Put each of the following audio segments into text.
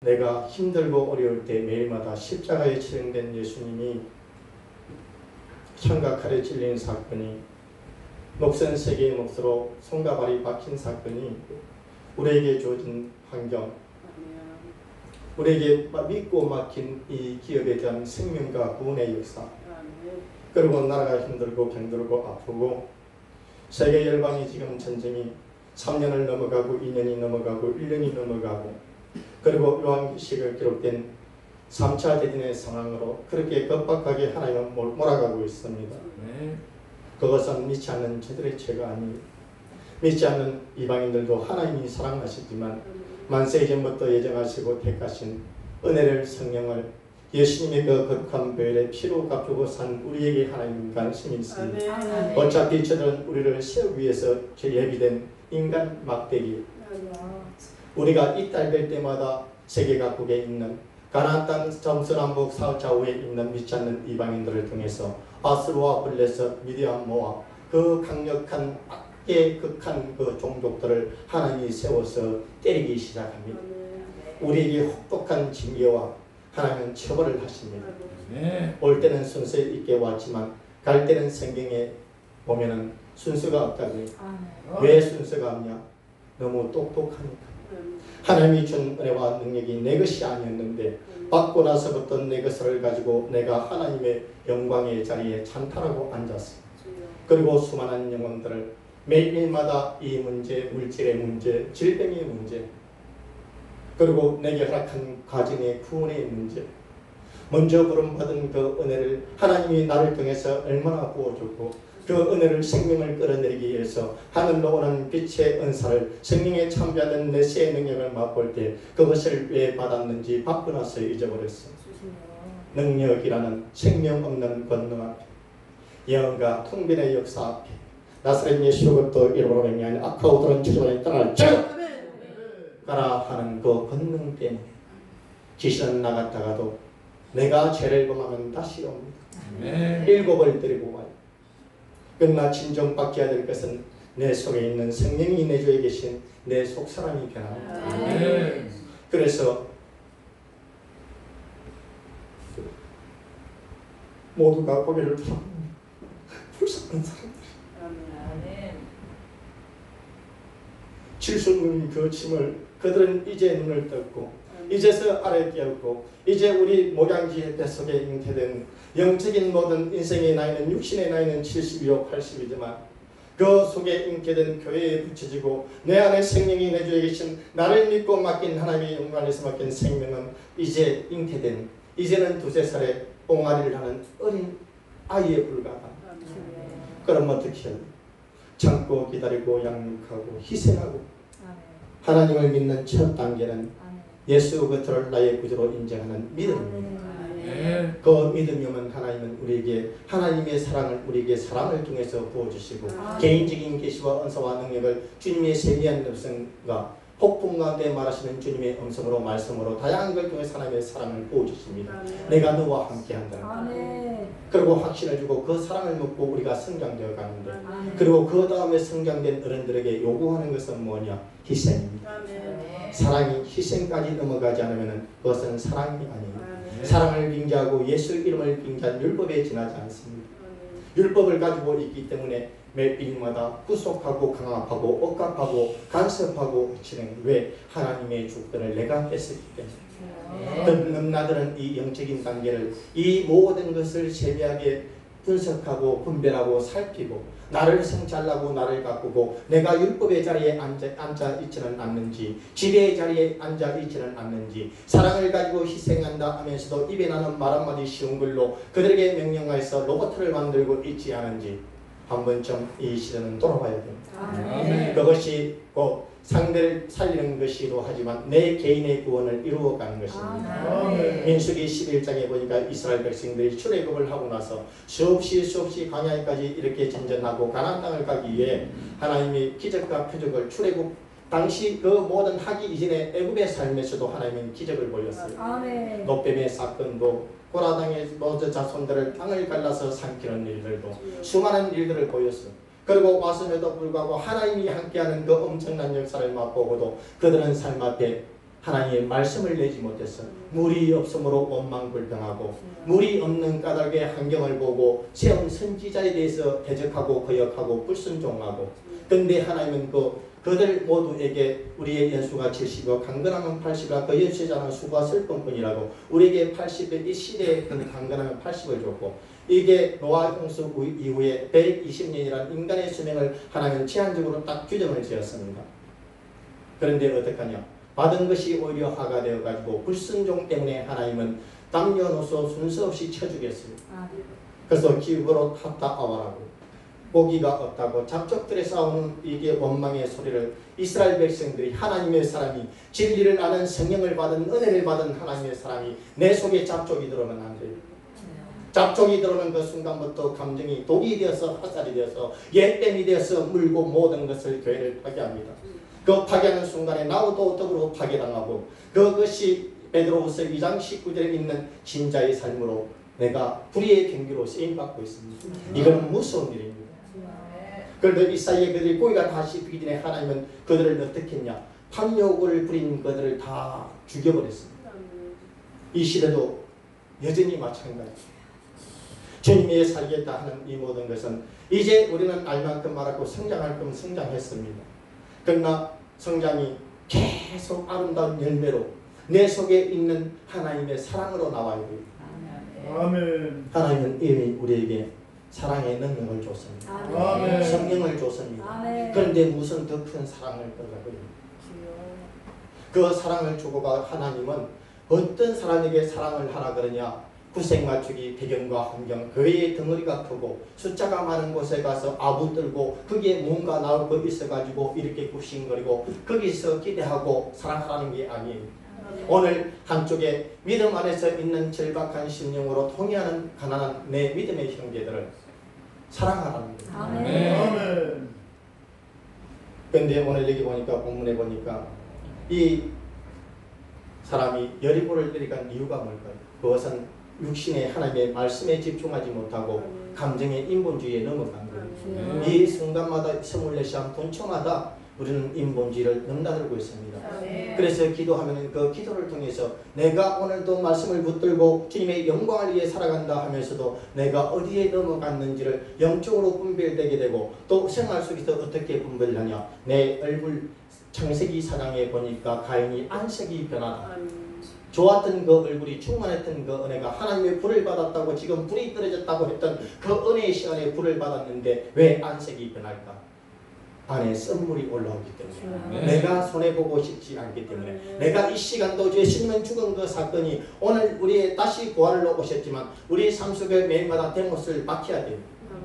내가 힘들고 어려울 때 매일마다 십자가에 치령된 예수님이 창과 칼에 찔린 사건이, 목선 세 개의 몫으로 손과 발이 박힌 사건이 우리에게 주어진 환경, 우리에게 믿고 맡긴 이 기업에 대한 생명과 구원의 역사, 그리고 나라가 힘들고 병들고 아프고 세계 열방이 지금 전쟁이 3년을 넘어가고 2년이 넘어가고 1년이 넘어가고, 그리고 요한계시록에 기록된 3차 대전의 상황으로 그렇게 급박하게 하나님은 몰아가고 있습니다. 그것은 믿지 않는 저들의 죄가 아니에요. 믿지 않는 이방인들도 하나님이 사랑하시지만 만세 이전부터 예정하시고 택하신 은혜를, 성령을, 예수님의 그 거룩한 보혈의 피로 갚고 산 우리에게 하나님 관심이 있습니다. 어차피 저들은 우리를 세우기 위해서 예비된 인간 막대기, 우리가 이탈될 때마다 세계 각국에 있는 가나안 땅 정서남북 사우좌우에 있는 믿지 않는 이방인들을 통해서 아스루와 블레셋, 미디안, 모압, 그 강력한 악의 극한 그 종족들을 하나님이 세워서 때리기 시작합니다. 우리에게 혹독한 징계와 하나님은 처벌을 하십니다. 올 때는 순서 있게 왔지만 갈 때는 성경에 보면은 순서가 없다고요. 왜 순서가 없냐? 너무 똑똑하니까. 하나님이 준 은혜와 능력이 내 것이 아니었는데 받고 나서부터 내 것을 가지고 내가 하나님의 영광의 자리에 찬탈하고 앉았어. 그리고 수많은 영혼들을 매일마다 이 문제, 물질의 문제, 질병의 문제, 그리고 내게 허락한 가정의 구원의 문제, 먼저 부름받은 그 은혜를 하나님이 나를 통해서 얼마나 부어줬고 그 은혜를, 생명을 끌어내리기 위해서 하늘로 오는 빛의 은사를, 성령에 참배하는 내세의 능력을 맛볼 때 그것을 왜 받았는지 받고 나서 잊어버렸어. 능력이라는 생명 없는 권능 앞에, 영과 통변의 역사 앞에 나사렛 예수 그리스도 이름으로 맹세하는 악하고들은 저주받은 땅을 가라 하는 그 권능 때문에 귀신은 나갔다가도 내가 죄를 범하면 다시 옵니다. 일곱을 데리고 와요. 그러나 진정받게 될 것은 내 속에 있는 성령이 내 주에 계신 내 속사람이 변합니다. 그래서 모두가 고개를 들어 불쌍한 사람들, 칠순군이 그 짐을, 그들은 이제 눈을 떴고 이제서 알을 깨었고 이제 우리 목양지 뱃속에 잉태된 영적인 모든 인생의 나이는, 육신의 나이는 70이요 80이지만 그 속에 잉태된 교회에 붙여지고 내 안에 생명이 내 주에 계신 나를 믿고 맡긴 하나님의 영광에서 맡긴 생명은 이제 ing태된, 이제는 두세 살에 옹알이를 하는 어린 아이에 불과하다. 그럼 어떻게 해요? 참고 기다리고 양육하고 희생하고 하나님을 믿는 첫 단계는 예수 그리스도를 나의 구주로 인정하는 믿음입니다. 그 믿음이면 하나님은 우리에게 하나님의 사랑을, 우리에게 사랑을 통해서 부어주시고 개인적인 계시와 은사와 능력을 주님의 세미한 음성과 폭풍 가운데 말하시는 주님의 음성으로, 말씀으로 다양한 걸 통해 하나님의 사랑을 부어주십니다. 내가 너와 함께한다. 그리고 확신을 주고 그 사랑을 먹고 우리가 성장되어 가는데, 그리고 그 다음에 성장된 어른들에게 요구하는 것은 뭐냐? 희생입니다. 사랑이 희생까지 넘어가지 않으면 그것은 사랑이 아닙니다. 사랑을 빙자하고 예수 이름을 빙자한 율법에 지나지 않습니다. 율법을 가지고 있기 때문에 매일마다 구속하고 강압하고 억압하고 간섭하고 진행. 왜? 하나님의 주권을 내가 뺐었기 때문에. 그 넘나드는 이 영적인 단계를, 이 모든 것을 세밀하게 분석하고 분별하고 살피고 나를 성찰하고 나를 가꾸고 내가 율법의 자리에 앉아 있지는 않는지, 지배의 자리에 앉아 있지는 않는지, 사랑을 가지고 희생한다 하면서도 입에 나는 말 한마디 쉬운 글로 그들에게 명령하여서 로봇을 만들고 있지 않은지 한 번쯤 이 시대는 돌아봐야 됩니다. 그것이 곧 상대를 살리는 것이기도 하지만 내 개인의 구원을 이루어가는 것입니다. 민수기 11장에 보니까 이스라엘 백성들이 출애굽을 하고 나서 수없이 광야에까지 이렇게 전전하고 가나안 땅을 가기 위해 하나님이 기적과 표적을, 출애굽 당시 그 모든 하기 이전에 애굽의 삶에서도 하나님은 기적을 보였어요. 노뱀의 사건도, 고라당의 모든 자손들을 땅을 갈라서 삼키는 일들도, 수많은 일들을 보였어요. 그리고 왔음에도 불구하고 하나님이 함께하는 그 엄청난 역사를 맛보고도 그들은 삶 앞에 하나님의 말씀을 내지 못해서 물이 없으므로 원망불평하고 물이 없는 까닭의 환경을 보고 세운 선지자에 대해서 대적하고 거역하고 불순종하고 근데 하나님은 그들 모두에게 우리의 연수가 70이고 강건하면 80이라 그 연수에 자는 수가 슬픔뿐이라고 우리에게 80의 이 시대에 강건하면 80을 줬고 이게 노아 홍수 이후에 120년이라는 인간의 수명을 하나님은 제한적으로 딱 규정을 지었습니다. 그런데 어떡하냐? 받은 것이 오히려 화가 되어가지고 불순종 때문에 하나님은 남녀노소 순서 없이 쳐주겠어요. 그래서 기후로 탑다아와라고 고기가 없다고 잡족들의 싸우는 이게 원망의 소리를 이스라엘 백성들이 하나님의 사람이 진리를 아는 성령을 받은 은혜를 받은 하나님의 사람이 내 속에 잡족이 들어오면 안 돼요. 잡족이 들어오는 그 순간부터 감정이 독이 되어서 화살이 되어서 옛뱀이 되어서 물고 모든 것을 교회를 파괴합니다. 그 파괴하는 순간에 나도 더불어 파괴당하고 그것이 베드로후서 2장 19절에 있는 진자의 삶으로 내가 불의의 경기로 쓰임받고 있습니다. 이건 무서운 일입니다. 그런데 이 사이에 그들이 고기가 다 씹히기 전에 하나님은 그들을 어떻게 했냐? 탐욕을 부린 그들을 다 죽여버렸습니다. 이 시대도 여전히 마찬가지입니다. 주님이 살겠다 하는 이 모든 것은 이제 우리는 알 만큼 알았고 성장할 만큼 성장했습니다. 그러나 성장이 계속 아름다운 열매로 내 속에 있는 하나님의 사랑으로 나와야 돼요. 아멘. 하나님은 이미 우리에게 사랑의 능력을 줬습니다. 아멘. 성령을 줬습니다. 아멘. 그런데 무슨 더 큰 사랑을 달라고요? 그 사랑을 주고가 하나님은 어떤 사람에게 사랑을 하라 그러냐? 구색 맞추기, 배경과 환경, 교회의 덩어리가 크고 숫자가 많은 곳에 가서 아부들고 거기에 뭔가 나올 거 있어가지고 이렇게 굽신거리고 거기서 기대하고 사랑하라는 게 아니에요. 오늘 한쪽에 믿음 안에서 있는 절박한 심령으로 통해하는 가난한 내 믿음의 형제들을 사랑하라는 거예요. 아멘. 그런데 오늘 여기 보니까 본문에 보니까 이 사람이 여리고를 내려간 이유가 뭘까요? 그것은 육신의 하나님의 말씀에 집중하지 못하고 감정의 인본주의에 넘어간 거예요. 이 순간마다 24시간 분초마다 우리는 인본주의를 넘나들고 있습니다. 그래서 기도하면 그 기도를 통해서 내가 오늘도 말씀을 붙들고 주님의 영광을 위해 살아간다 하면서도 내가 어디에 넘어갔는지를 영적으로 분별되게 되고 또 생활 속에서 어떻게 분별하냐? 내 얼굴 창세기 4장에 보니까 가인이 안색이 변하다. 좋았던 그 얼굴이 충만했던 그 은혜가 하나님의 불을 받았다고 지금 불이 떨어졌다고 했던 그 은혜의 시간에 불을 받았는데 왜 안색이 변할까? 안에 썬물이 올라오기 때문에 내가 손해보고 싶지 않기 때문에 내가 이 시간도 예수님은 죽은 그 사건이 오늘 우리의 다시 부활로 오셨지만 우리의 삶 속에 매일마다 대못을 박혀야 돼요.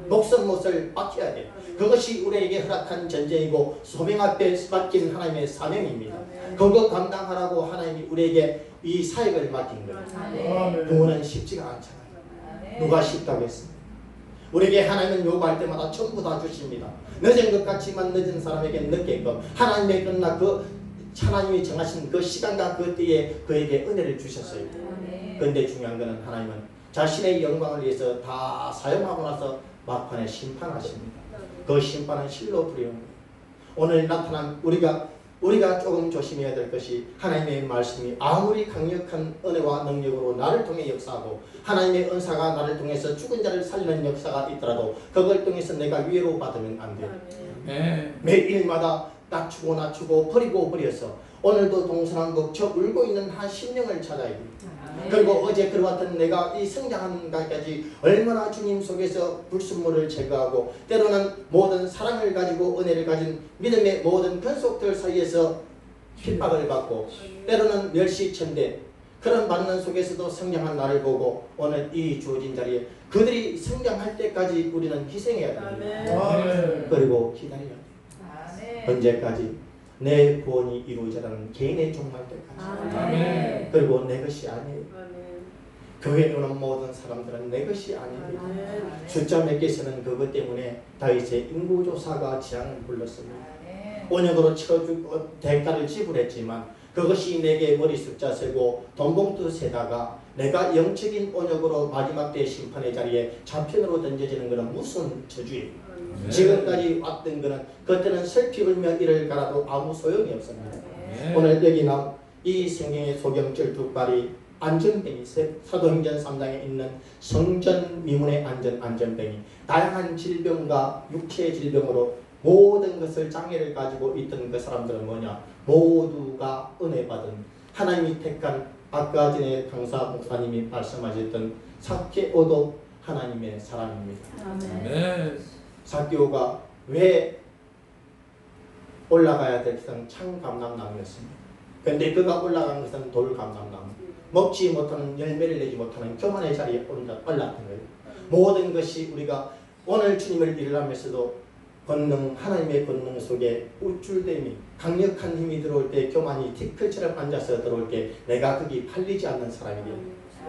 목선못을 박혀야 돼요. 그것이 우리에게 허락한 전쟁이고 소명 앞에 맡긴 하나님의 사명입니다. 그거 감당하라고 하나님이 우리에게 이 사역을 맡긴 거예요. 그거는 쉽지가 않잖아요. 누가 쉽다고 했습니까? 우리에게 하나님은 요구할 때마다 전부 다 주십니다. 늦은 것 같지만 늦은 사람에게 늦게끔 하나님의 끝나 그 하나님이 정하신 그 시간과 그 때에 그에게 은혜를 주셨어요. 그런데 중요한 것은 하나님은 자신의 영광을 위해서 다 사용하고 나서 막판에 심판하십니다. 그 심판은 실로 두려웁니다. 오늘 나타난 우리가 조금 조심해야 될 것이 하나님의 말씀이 아무리 강력한 은혜와 능력으로 나를 통해 역사하고 하나님의 은사가 나를 통해서 죽은 자를 살리는 역사가 있더라도 그걸 통해서 내가 위로 받으면 안 돼요. 매일마다 낮추고 버리고 버려서 오늘도 동서남북 저 울고 있는 한 심령을 찾아야 돼요. 그리고 어제 그러왔던 내가 이 성장하는 것까지 얼마나 주님 속에서 불순물을 제거하고 때로는 모든 사랑을 가지고 은혜를 가진 믿음의 모든 근속들 사이에서 핍박을 받고 때로는 멸시천대 그런 만난 속에서도 성장한 나를 보고 오늘 이 주어진 자리에 그들이 성장할 때까지 우리는 희생해야 됩니다. 그리고 기다려야 돼요. 언제까지? 내 구원이 이루어져라는 개인의 종말 때까지. 그리고 내 것이 아니에요. 교회에 오는 모든 사람들은 내 것이 아니에요. 숫자 몇 개서는 그것 때문에 다윗의 인구조사가 재앙을 불렀습니다. 언약으로 쳐주고 대가를 지불했지만 그것이 내게 머리 숫자 세고 돈봉투 세다가 내가 영적인 언약으로 마지막 때 심판의 자리에 좌편으로 던져지는 것은 무슨 저주예요. 지금까지 왔던 것은 그때는 슬피 울며 이를 갈아도 아무 소용이 없습니다. 오늘 여기 이 성경의 소경절 두발이 안전뱅이, 사도행전 3장에 있는 성전 미문의 안전뱅이, 다양한 질병과 육체의 질병으로 모든 것을 장애를 가지고 있던 그 사람들은 뭐냐? 모두가 은혜 받은 하나님이 택한 아까 전에 강사 목사님이 말씀하셨던 삭개오도 하나님의 사람입니다. 아멘. 삭개오가 왜 올라가야 될 것은 창 감람나무였습니다. 그런데 그가 올라간 것은 돌 감람나무, 먹지 못하는 열매를 내지 못하는 교만의 자리에 올랐던 거예요. 모든 것이 우리가 오늘 주님을 일하면서도 권능, 하나님의 권능 속에 우쭐됨이, 강력한 힘이 들어올 때, 교만이 티끌처럼 앉아서 들어올 때 내가 거기 팔리지 않는 사람이 돼요.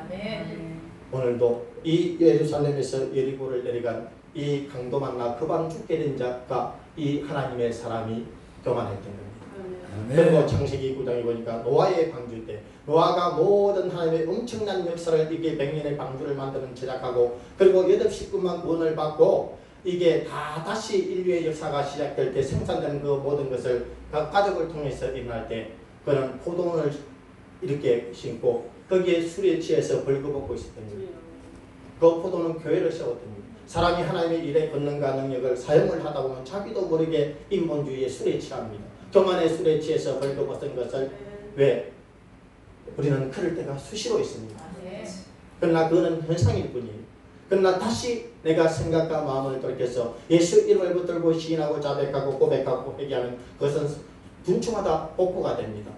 아멘. 오늘도 이 예루살렘에서 여리고를 내려간 이 강도 만나 그방 죽게 된 자가 이 하나님의 사람이 교만했던 겁니다. 그리고 창세기 9장에 보니까 노아의 방주 때 노아가 모든 하나님의 엄청난 역사를 이게 100년의 방주를 만드는 제작하고 그리고 8식구만 구원을 받고 이게 다 다시 인류의 역사가 시작될 때 생산되는 그 모든 것을 가족을 통해서 일어날 때 그는 포도원을 이렇게 심고 거기에 술에 취해서 벌거벗고 있었던 거예요. 그 포도는 교회를 세웠던 거예요. 사람이 하나님의 일에 권능과 능력을 사용을 하다 보면 자기도 모르게 인본주의에 술에 취합니다. 교만의 술에 취해서 벌거벗은 것을 왜? 우리는 그럴 때가 수시로 있습니다. 그러나 그거는 현상일 뿐이에요. 그러나 다시 내가 생각과 마음을 돌이켜서 예수 이름을 붙들고 시인하고 자백하고 고백하고 회개하는 그것은 분충하다 복구가 됩니다.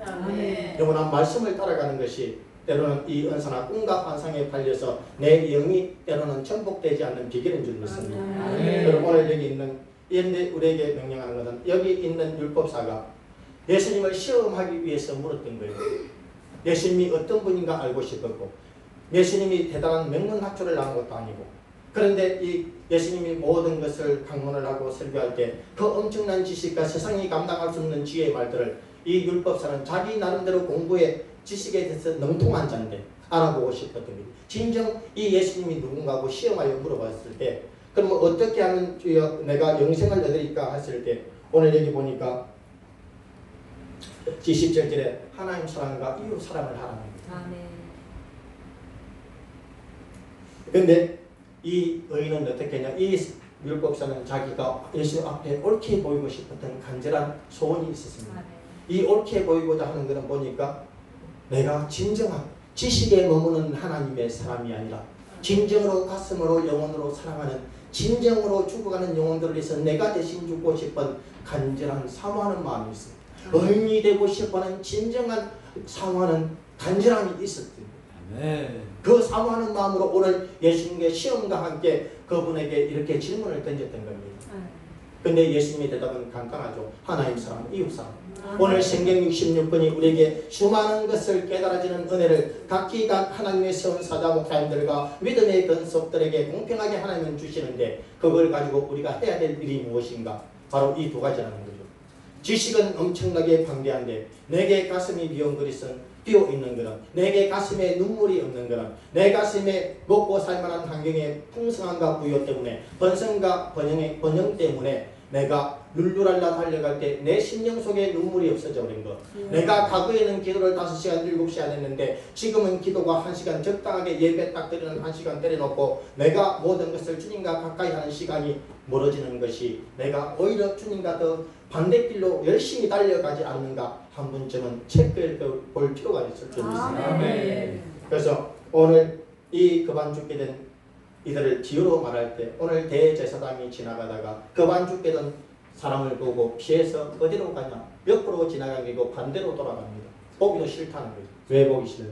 영원한 말씀을 따라가는 것이 때로는 이 은사나 꿈과 환상에 팔려서 내 영이 때로는 정복되지 않는 비결인 줄 믿습니다. 여러분 오늘 여기 있는 이런데 우리에게 명령하는 것은 여기 있는 율법사가 예수님을 시험하기 위해서 물었던 거예요. 예수님이 어떤 분인가 알고 싶었고 예수님이 대단한 명문학교를 나온 것도 아니고 그런데 이 예수님이 모든 것을 강론을 하고 설교할 때 그 엄청난 지식과 세상이 감당할 수 없는 지혜의 말들을 이 율법사는 자기 나름대로 공부에 지식에 대해서 능통한 자인데 알아보고 싶었던 거예요. 진정 이 예수님이 누군가고 시험하여 물어봤을 때 그럼 어떻게 하면 주여 내가 영생을 얻으리까 했을 때 오늘 여기 보니까 17절에 하나님 사랑과 이웃 사랑을 하라는 거예요. 그런데 이 의인은 어떻게 했냐? 이 율법사는 자기가 예수 앞에 옳게 보이고 싶었던 간절한 소원이 있었습니다. 이 옳게 보이고자 하는 것은 보니까 내가 진정한 지식에 머무는 하나님의 사람이 아니라 진정으로 가슴으로 영혼으로 사랑하는 진정으로 죽어가는 영혼들을 위해서 내가 대신 죽고 싶은 간절한 사모하는 마음이 있어요. 의인이 되고 싶어하는 진정한 사모하는 간절함이 있었어요. 그 사모하는 마음으로 오늘 예수님의 시험과 함께 그분에게 이렇게 질문을 던졌던 겁니다. 근데 예수님의 대답은 간단하죠. 하나님 사랑, 이웃 사랑. 오늘 성경 66번이 우리에게 수많은 것을 깨달아지는 은혜를 각기 하나님의 세운 사자 목사님들과 믿음의 근속들에게 공평하게 하나님은 주시는데 그걸 가지고 우리가 해야 될 일이 무엇인가? 바로 이 두 가지라는 거죠. 지식은 엄청나게 방대한데 내게 가슴이 비어있는 거는 내게 가슴에 눈물이 없는 거는 내 가슴에 먹고 살만한 환경의 풍성함과 부여 때문에 번성과 번영 때문에 내가 룰루랄라 달려갈 때 내 심령 속에 눈물이 없어져 버린 것. 내가 과거에는 기도를 5시간 7시간 했는데 지금은 기도가 1시간 적당하게 예배 딱 드리는 1시간 때려놓고 내가 모든 것을 주님과 가까이 하는 시간이 멀어지는 것이 내가 오히려 주님과 더 반대길로 열심히 달려가지 않는가 한 번쯤은 체크해 볼 필요가 있을 줄 믿습니다. 그래서 오늘 이 그만 죽게 된 이들을 비유로 말할 때 오늘 대제사장이 지나가다가 그만 죽게 된 사람을 보고 피해서 어디로 가냐? 옆으로 지나가기고 반대로 돌아갑니다. 보기도 싫다는 거죠. 왜 보기 싫냐?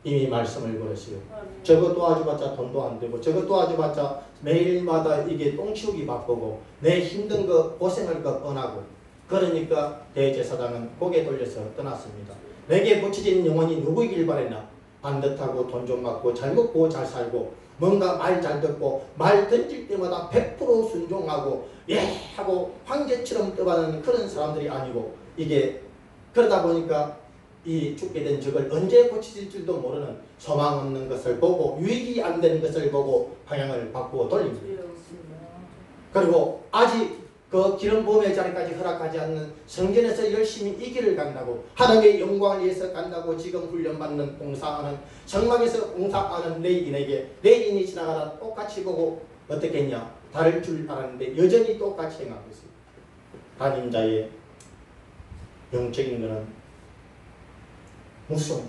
이미 말씀을 걸었어요. 저거 도와줘봤자 돈도 안 되고 저거 도와줘봤자 매일마다 이게 똥치우기 바쁘고 내 힘든 거 고생할 거 뻔하고 그러니까 대제사장은 고개 돌려서 떠났습니다. 내게 붙여진 영혼이 누구이길 바랬나? 반듯하고 돈 좀 받고 잘 먹고 잘 살고 뭔가 말 잘 듣고 말 던질 때마다 100% 순종하고 예 하고 황제처럼 떠받는 그런 사람들이 아니고 이게 그러다 보니까 이 죽게 된 적을 언제 고쳐질 줄도 모르는 소망 없는 것을 보고 유익이 안 되는 것을 보고 방향을 바꾸어 돌립니다. 그리고 아직 그 기름 부음의 자리까지 허락하지 않는 성전에서 열심히 이 길을 간다고, 하나님의 영광을 위해서 간다고 지금 훈련받는 봉사하는 성막에서 봉사하는 레이인에게 레이인이 지나가다 똑같이 보고 어떻게 했냐? 다를 줄 알았는데 여전히 똑같이 행하고 있습니다. 담임자의 영적인 것은 무서운,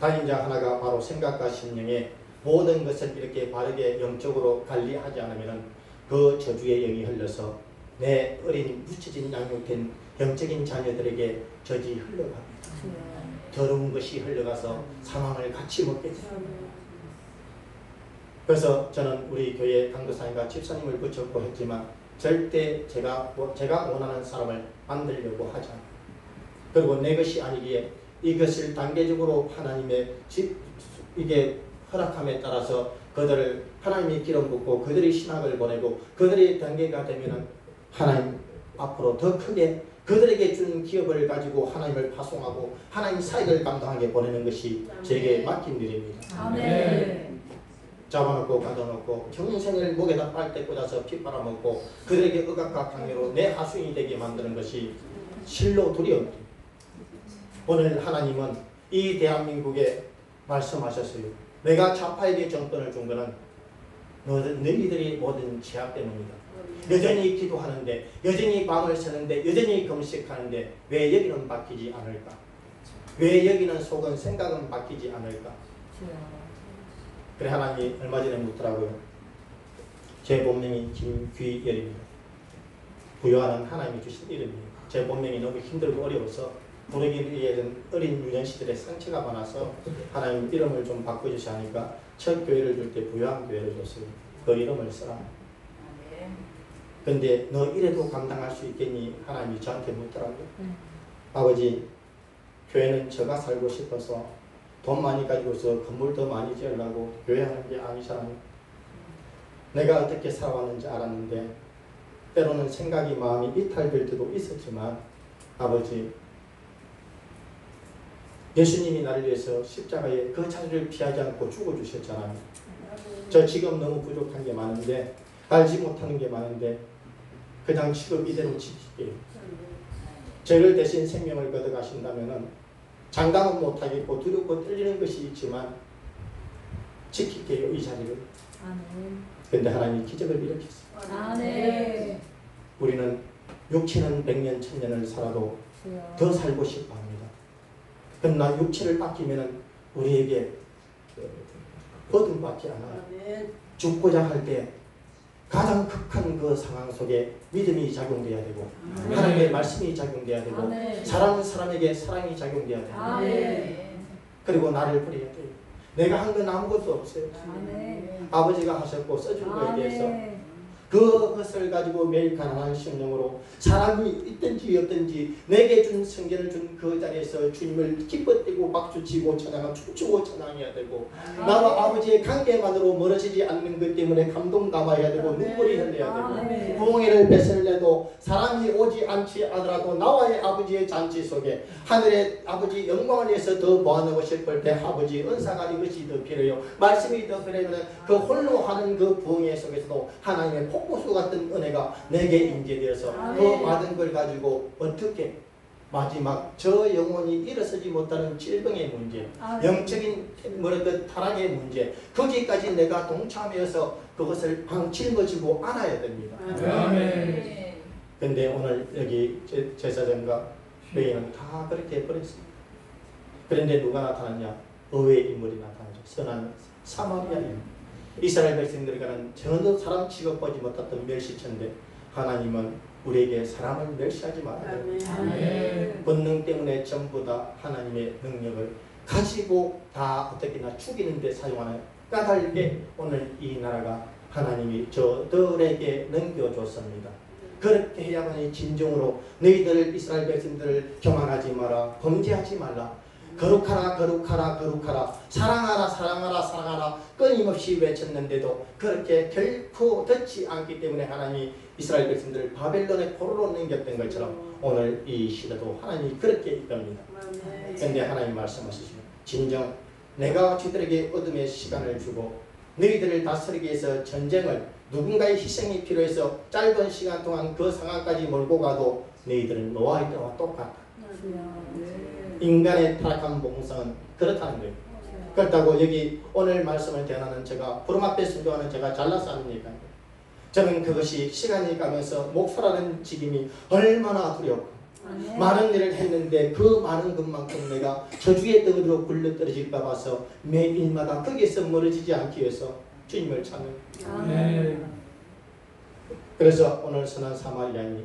담임자 하나가 바로 생각과 심령에 모든 것을 이렇게 바르게 영적으로 관리하지 않으면 그 저주의 영이 흘러서 내 어린 묻혀진 양육된 영적인 자녀들에게 저지 흘러갑니다. 더러운 것이 흘러가서 사망을 같이 먹게 됩니다. 그래서 저는 우리 교회 강도사님과 집사님을 붙였고 했지만 절대 제가 원하는 사람을 만들려고 하지 않아요. 그리고 내 것이 아니기에 이것을 단계적으로 하나님의 이게 허락함에 따라서 그들을 하나님이 기름 붓고 그들이 신학을 보내고 그들의 단계가 되면은 하나님 앞으로 더 크게 그들에게 준 기업을 가지고 하나님을 파송하고 하나님 사역을 감당하게 보내는 것이 제게 맡긴 일입니다. 아멘. 잡아놓고 가둬놓고 평생을 목에다 빨대 꽂아서 피 빨아먹고 그들에게 억압과 강요로 내 하수인이 되게 만드는 것이 실로 두려움입니다. 오늘 하나님은 이 대한민국에 말씀하셨어요. 내가 좌파에게 정권을 준 것은 너희들이 모든 죄악 때문이다. 여전히 기도하는데, 여전히 밤을 새는데, 여전히 금식하는데 왜 여기는 바뀌지 않을까? 왜 여기는 속은 생각은 바뀌지 않을까? 그래 하나님이 얼마 전에 묻더라고요. 제 본명이 김귀열입니다. 부여하는 하나님이 주신 이름이에요. 제 본명이 너무 힘들고 어려워서 부르기 위해서는 어린 유년시절에 상처가 많아서 하나님 이름을 좀 바꿔주셔야 하니까 첫 교회를 줄 때 부여한 교회를 줬어요. 그 이름을 써라. 근데 너 이래도 감당할 수 있겠니? 하나님이 저한테 묻더라고요. 아버지, 교회는 제가 살고 싶어서 돈 많이 가지고서 건물 더 많이 지으려고 교회 하는 게 아니잖아요. 내가 어떻게 살아왔는지 알았는데 때로는 생각이 마음이 이탈될 때도 있었지만 아버지, 예수님이 나를 위해서 십자가에 그 자리를 피하지 않고 죽어주셨잖아요. 저 지금 너무 부족한 게 많은데 알지 못하는 게 많은데 그냥 지금 이대로 지킬게요. 저를 대신 생명을 걷어가신다면 장담은 못하겠고 두렵고 떨리는 것이 있지만 지킬게요, 이 자리를. 그런데 하나님이 기적을 일으켰어요. 우리는 육체는 100년 1000년을 살아도 더 살고 싶어 합니다. 그러나 육체를 뺏기면 우리에게 버림받지 않아요. 죽고자 할 때 가장 극한 그 상황 속에 믿음이 작용돼야 되고 하나님의 말씀이 작용돼야 되고 사랑하는 사람에게 사랑이 작용돼야 돼요. 그리고 나를 버려야 돼요. 내가 한 건 아무것도 없어요. 아버지가 하셨고 써준 거에 대해서 그것을 가지고 매일 가난한 심령으로 사람이 있든지 없든지 내게 준 성견을 준 그 자리에서 주님을 기뻐뛰고 박수치고 찬양하고 춤추고 찬양해야 되고 나와 아버지의 관계만으로 멀어지지 않는 것 때문에 감동 담아야 되고 눈물이 흘려야 되고 부흥회를 베풀려도 사람이 오지 않지 않더라도 나와의 아버지의 잔치 속에 하늘의 아버지 영광을 위해서 더 모아놓고 싶을 때 아버지 은사가 이것이 더 필요해요. 말씀이 더 필요하면 그 홀로 하는 그 부흥회 속에서도 하나님의 폭포수 같은 은혜가 내게 임재되어서 그 받은 걸 가지고 어떻게 마지막 저 영혼이 일어서지 못하는 질병의 문제, 영적인 타락의 문제, 거기까지 내가 동참해서 그것을 짊어지고 안아야 됩니다. 그런데 오늘 여기 제사장과 회의는 다 그렇게 버렸습니다. 그런데 누가 나타났냐? 의외의 인물이 나타나죠. 선한 사마리아인. 이스라엘 백성들과는 전혀 사람 취급하지 못했던 멸시천데 하나님은 우리에게 사람을 멸시하지 말아야 돼요. 본능 때문에 전부 다 하나님의 능력을 가지고 다 어떻게나 죽이는 데 사용하는 까닭에 오늘 이 나라가 하나님이 저들에게 넘겨줬습니다. 그렇게 해야만이 진정으로 너희들 이스라엘 백성들을 교만하지 마라, 범죄하지 말라, 거룩하라 거룩하라 거룩하라, 사랑하라 사랑하라 사랑하라 끊임없이 외쳤는데도 그렇게 결코 듣지 않기 때문에 하나님이 이스라엘 백성들을 바벨론의 포로로 넘겼던 것처럼 오늘 이 시대도 하나님이 그렇게 이겁니다. 그런데 하나님 말씀하시죠. 진정 내가 저들에게 어둠의 시간을 주고 너희들을 다스리기 위해서 전쟁을 누군가의 희생이 필요해서 짧은 시간 동안 그 상황까지 몰고 가도 너희들은 노아의 때와 똑같다. 인간의 타락한 본성은 그렇다는 거예요. 그렇다고 여기 오늘 말씀을 대하는 제가 부름 앞에 순종하는 제가 잘나서 합니까? 저는 그것이 시간이 가면서 목사라는 직임이 얼마나 두렵고 많은 일을 했는데 그 많은 것만큼 내가 저주의 덩어리로 굴러 떨어질까 봐서 매일마다 거기에서 멀어지지 않기 위해서 주님을 찾는 아멘. 그래서 오늘 선한 사마리아인이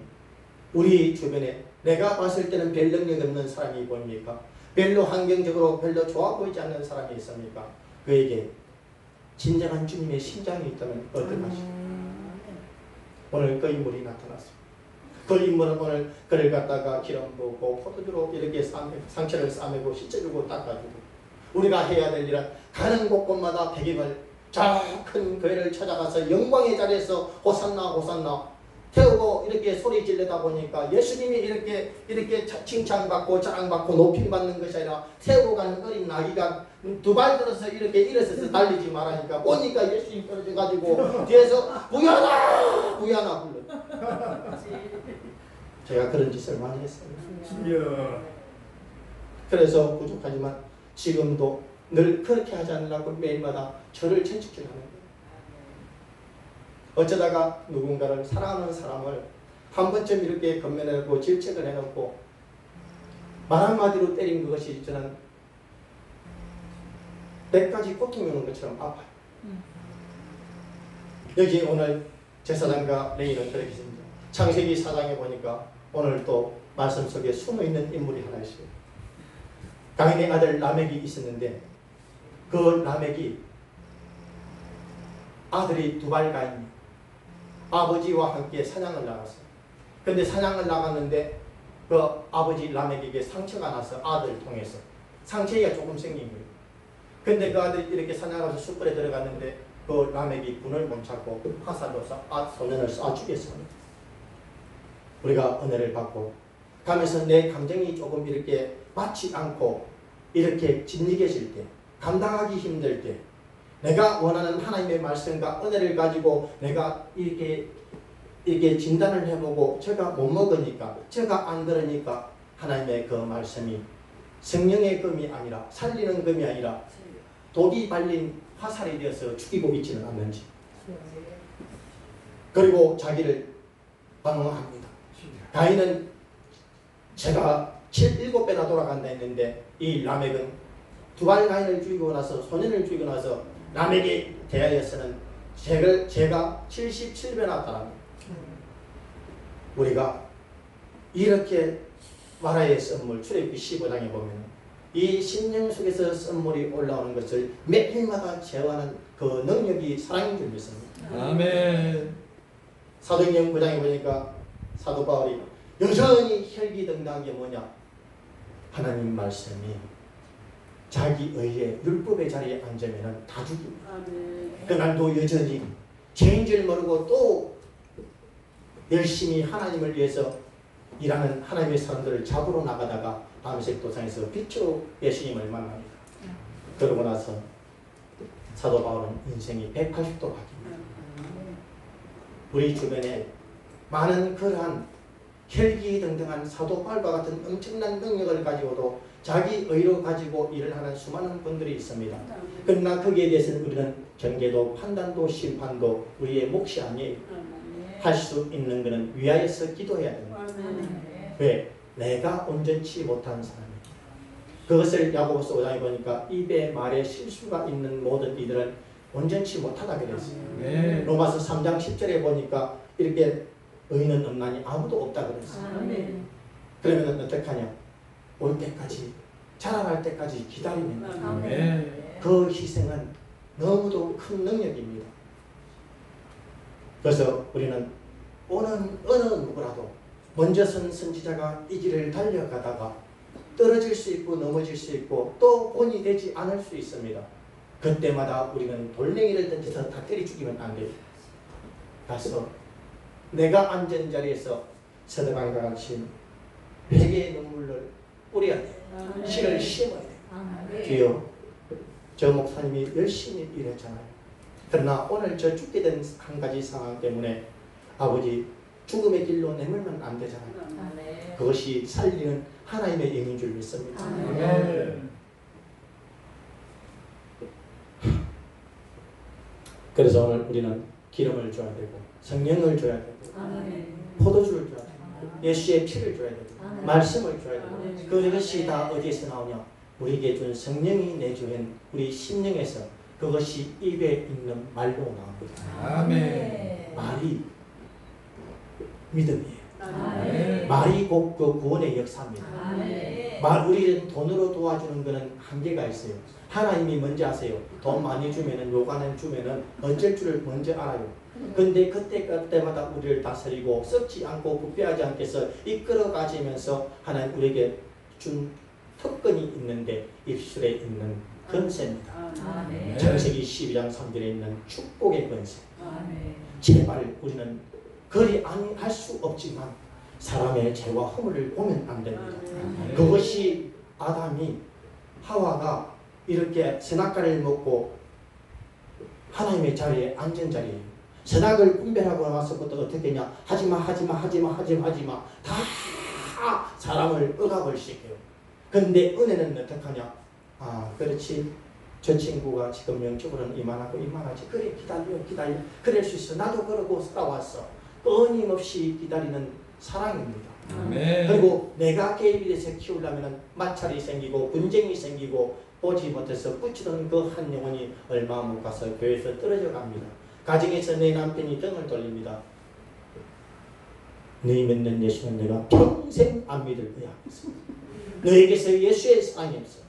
우리 주변에 내가 봤을 때는 별 능력 없는 사람이 보입니까? 별로 환경적으로 별로 좋아 보이지 않는 사람이 있습니까? 그에게 진정한 주님의 심장이 있다면 어떡하십니까? 오늘 그 인물이 나타났습니다. 그 인물은 오늘 그를 갖다가 기름 부고 포도주로 이렇게 상처를 싸매고 씻어주고 닦아주고 우리가 해야 될 일은 가는 곳곳마다 백임을 저 큰 교회를 찾아가서 영광의 자리에서 호산나 호산나 태우고 이렇게 소리 지르다 보니까 예수님이 이렇게 칭찬받고 자랑받고 높임받는 것이 아니라 태우고 가는 어린 나귀가 두 발 들어서 이렇게 일어서서 달리지 말라니까 보니까 예수님 떨어져가지고 뒤에서 부야나 부야나 불러. 제가 그런 짓을 많이 했어요. 이야. 그래서 부족하지만 지금도 늘 그렇게 하지 않으려고 매일마다 저를 채찍질하는 거예요. 어쩌다가 누군가를 사랑하는 사람을 한 번쯤 이렇게 건면해놓고 질책을 해놓고 말 한마디로 때린 그것이 저는 100가지 고통이 오는 것처럼 아파요. 여기 오늘 제사장과 레위는 그렇게 있습니다. 창세기 4장에 보니까 오늘 또 말씀 속에 숨어있는 인물이 하나 있어요. 가인의 아들 라멕이 있었는데 그 라멕이 아들이 두발가인이 아버지와 함께 사냥을 나갔어요. 근데 사냥을 나갔는데 그 아버지 라멕에게 상처가 나서 아들을 통해서 상처가 조금 생긴 거예요. 근데 그 아들이 이렇게 사냥하면서 숯불에 들어갔는데 그 라멕이 군을 못 찾고 화살로 소년을 쏴 죽였습니다. 우리가 은혜를 받고 가면서 내 감정이 조금 이렇게 맞지 않고 이렇게 짓이겨질 때 감당하기 힘들 때 내가 원하는 하나님의 말씀과 은혜를 가지고 내가 이렇게 진단을 해보고 제가 못 먹으니까 제가 안 들으니까 하나님의 그 말씀이 성령의 검이 아니라 살리는 검이 아니라 독이 발린 화살이 되어서 죽이고 있지는 않는지 그리고 자기를 방어합니다. 가인은 제가 7배나 돌아간다 했는데 이 라멕은 두발 가인을 죽이고 나서 소년을 죽이고 나서 라멕에 대하여서는 제가 77배나 따릅니다. 우리가 이렇게 마라의 썰물 출애굽기 15장에 보면 이 심령 속에서 썰물이 올라오는 것을 매일마다 제어하는 그 능력이 사랑인 줄 믿습니다. 아멘. 사도행전 9장에 보니까 사도 바울이 여전히 혈기등등한 게 뭐냐? 하나님 말씀이 자기 의의 율법의 자리에 앉으면 다 죽입니다. 그날도 여전히 죄인 줄 모르고 또 열심히 하나님을 위해서 일하는 하나님의 사람들을 잡으러 나가다가 밤색 도상에서 빛으로 예수님을 만납니다. 그러고 나서 사도 바울은 인생이 180도 바뀝니다. 우리 주변에 많은 그러한 혈기등등한 사도 바울과 같은 엄청난 능력을 가지고도 자기 의로 가지고 일을 하는 수많은 분들이 있습니다. 그러나 거기에 대해서는 우리는 경계도 판단도 심판도 우리의 몫이 아니에요. 할 수 있는 것은 위하여서 기도해야 됩니다. 왜? 내가 온전치 못한 사람이에요. 그것을 야고보서 5장에 보니까 입에 말에 실수가 있는 모든 이들은 온전치 못하다 그랬어요. 네. 로마서 3장 10절에 보니까 이렇게 의인은 없나니 아무도 없다 그랬어요. 그러면 어떻게 하냐? 올 때까지 자라날 때까지 기다리면 아멘. 그 희생은 너무도 큰 능력입니다. 그래서 우리는 어느 누구라도 먼저 선 선지자가 이 길을 달려가다가 떨어질 수 있고 넘어질 수 있고 또 본이 되지 않을 수 있습니다. 그때마다 우리는 돌멩이를 던져서 다 때려 죽이면 안 돼요. 가서 내가 앉은 자리에서 서대방과 같이 회개의 눈물을 뿌려야 돼요. 씨를 심어야 돼요. 주여, 저 목사님이 열심히 일했잖아요. 그러나 오늘 저 죽게 된 한 가지 상황 때문에 아버지 죽음의 길로 내몰면 안 되잖아요. 그것이 살리는 하나님의 영인 줄 믿습니다. 아멘. 그래서 오늘 우리는 기름을 줘야 되고 성령을 줘야 되고 포도주를 줘야 되고 예수의 피를 줘야 되고 말씀을 줘야 되고 그것이 다 어디에서 나오냐? 우리에게 준 성령이 내주인 우리 심령에서 그것이 입에 있는 말로 나옵니다. 아멘. 말이 믿음이에요. 아멘. 말이 곧 그 구원의 역사입니다. 아멘. 우리는 돈으로 도와주는 것은 한계가 있어요. 하나님이 먼저 아세요. 돈 많이 주면은 요간을 주면은 어쩔 줄을 먼저 알아요. 근데 그때마다 우리를 다스리고 썩지 않고 부패하지 않게 해서 이끌어 가지면서 하나님 우리에게 준 특권이 있는데 입술에 있는 권세입니다. 아멘. 창세기 12장 3절에 있는 축복의 권세. 아멘. 제발 우리는 그리 할 수 없지만 사람의 죄와 허물을 보면 안 됩니다. 그것이 아담이 하와가 이렇게 선악과를 먹고 하나님의 자리에 앉은 자리예요. 선악을 분별하고 나서부터 어떻게 했냐? 하지마 다 사람을 억압을 시켜요. 근데 은혜는 어떻게 하냐? 아 그렇지, 저 친구가 지금 영적으로는 이만하고 이만하지. 그래 기다려 그럴 수 있어. 나도 그러고 살아왔어. 끊임없이 기다리는 사랑입니다. 아멘. 그리고 내가 개입이 돼서 키우려면 마찰이 생기고 분쟁이 생기고 보지 못해서 붙이던 그 한 영혼이 얼마 못 가서 교회에서 떨어져 갑니다. 가정에서 내 남편이 등을 돌립니다. 너희 믿는 예수는 내가 평생 안 믿을 거야. 너에게서 예수의 사랑이 없어.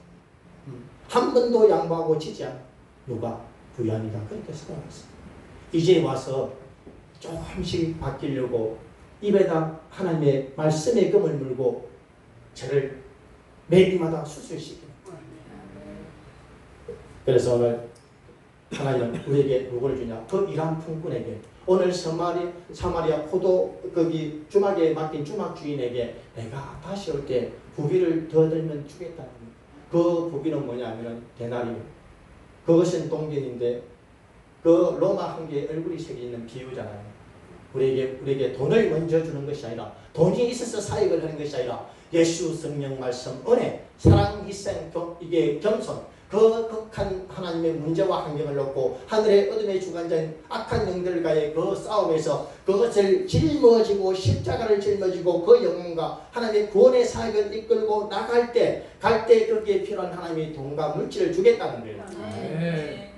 한 번도 양보하고 지지 않아. 누가? 부연이다. 그렇게 살아왔어. 이제 와서 조금씩 바뀌려고 입에다 하나님의 말씀의 금을 물고 저를 매일마다 수술시킵니다. 그래서 오늘 하나님은 우리에게 누구를 주냐? 그 일한 품꾼에게 오늘 사마리아 포도 거기 주막에 맡긴 주막 주인에게 내가 다시 올 때 부비를 더 들면 주겠다는 거예요. 그 부비는 뭐냐면 데나리오. 그것은 동전인데 그 로마 한 개의 얼굴이 새겨 있는 비유잖아요. 우리에게 돈을 먼저 주는 것이 아니라 돈이 있어서 사역을 하는 것이 아니라 예수 성령 말씀 은혜 사랑 희생 이게 겸손 그 극한 하나님의 문제와 환경을 놓고 하늘의 어둠의 주관자인 악한 영들과의 그 싸움에서 그것을 짊어지고 십자가를 짊어지고 그 영혼과 하나님의 구원의 사역을 이끌고 나갈 때 거기에 필요한 하나님의 돈과 물질을 주겠다는 거예요.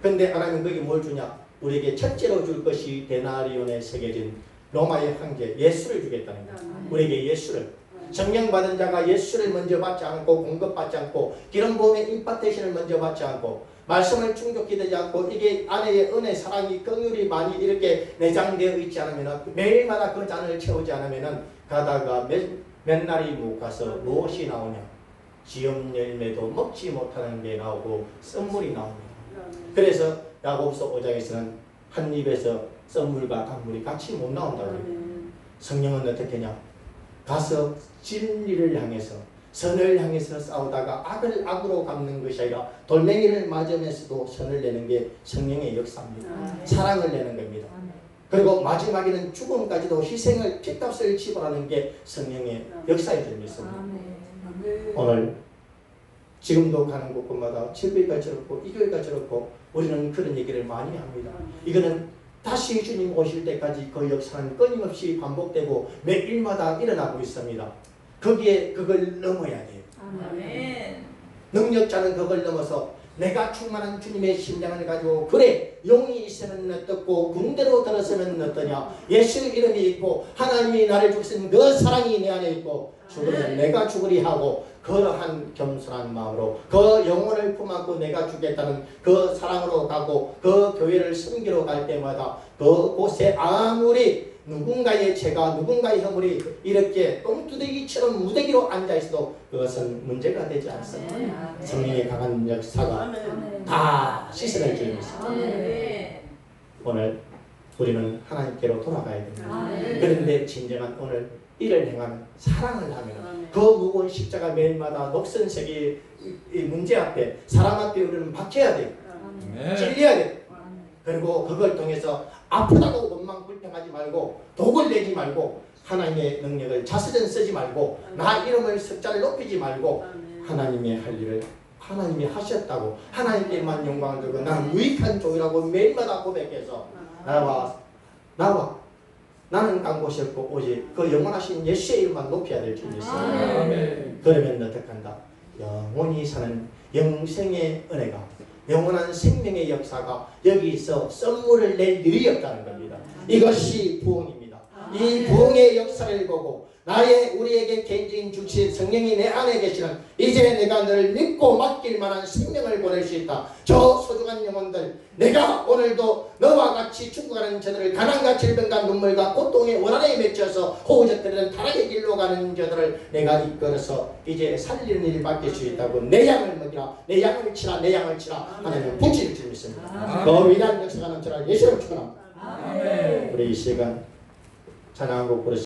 그런데 하나님은 거기 뭘 주냐? 우리에게 첫째로 줄 것이 데나리온에 새겨진 로마의 황제 예수를 주겠다는 거예요. 우리에게 예수를 성령 받은 자가 예수를 먼저 받지 않고 공급받지 않고 기름 부음의 임파테이션을 먼저 받지 않고 말씀을 충족히 되지 않고 이게 안에 은혜 사랑이 긍휼이 많이 이렇게 내장되어 있지 않으면 매일마다 그 잔을 채우지 않으면 가다가 몇 날이 못 가서 무엇이 나오냐? 지음 열매도 먹지 못하는 게 나오고 썬물이 나옵니다. 그래서 야고보서 5장에서는 한 입에서 썬물과 단물이 같이 못 나온다고 해요. 성령은 어떻게 하냐? 가서 진리를 향해서 선을 향해서 싸우다가 악을 악으로 갚는 것이 아니라 돌멩이를 맞으면서도 선을 내는 게 성령의 역사입니다. 사랑을 내는 겁니다. 그리고 마지막에는 죽음까지도 희생을 피값을 지불하는 게 성령의 역사에 들렸습니다. 오늘 지금도 가는 곳곳마다 집회가 저렇고 이 교회가 저렇고 우리는 그런 얘기를 많이 합니다. 이거는 다시 주님 오실 때까지 그 역사는 끊임없이 반복되고 매일마다 일어나고 있습니다. 거기에 그걸 넘어야 돼요. 아멘. 능력자는 그걸 넘어서 내가 충만한 주님의 심장을 가지고 그래 용이 있으면 어떻고 군대로 들어서면 어떠냐 예수 이름이 있고 하나님이 나를 주신 그 사랑이 내 안에 있고 죽으면 내가 죽으리 하고 그러한 겸손한 마음으로 그 영혼을 품안고 내가 주겠다는 그 사랑으로 가고 그 교회를 섬기러 갈 때마다 그곳에 아무리 누군가의 죄가 누군가의 허물이 이렇게 똥두대기처럼 무대기로 앉아있어도 그것은 문제가 되지 않습니다. 성령의 강한 역사가 다 씻어낼 줄 믿습니다. 오늘 우리는 하나님께로 돌아가야 됩니다. 그런데 진정한 오늘 이를 행하는 사랑을 하면 그 무거운 십자가 매일마다 녹슨 세계의 문제 앞에 사람 앞에 우리는 박혀야 돼요. 찔려야 돼. 그리고 그걸 통해서 아프다고 원망 불평하지 말고 독을 내지 말고 하나님의 능력을 자스전 쓰지 말고 나 이름을 숫자를 높이지 말고 하나님의 할 일을 하나님이 하셨다고 하나님께만 영광을 주고 나는 유익한 종이라고 매일마다 고백해서 나는 간 곳이 없고 오직 그 영원하신 예수의 이름만 높여야 될 줄이 있습니다. 그러면 어떡한다? 영원히 사는 영생의 은혜가 영원한 생명의 역사가 여기서 선물을 낼 일이 없다는 겁니다. 이것이 부흥입니다. 이 부흥의 역사를 보고 우리에게 개인적인 주신 성령이 내 안에 계시는 이제 내가 너를 믿고 맡길 만한 생명을 보낼 수 있다. 저 소중한 영혼들 내가 오늘도 너와 같이 죽어가는 저들을 가난과 질병과 눈물과 고통의 원한에 맺혀서 호우적들은 타락의 길로 가는 저들을 내가 이끌어서 이제 살리는 일을 맡길 수 있다고 내 양을 먹이라 내 양을 치라 내 양을 치라 하나님 붙일 줄 믿습니다. 그 위대한 역사가 넘쳐날 예수를 축원합니다. 우리 이 시간 찬양하고 부르시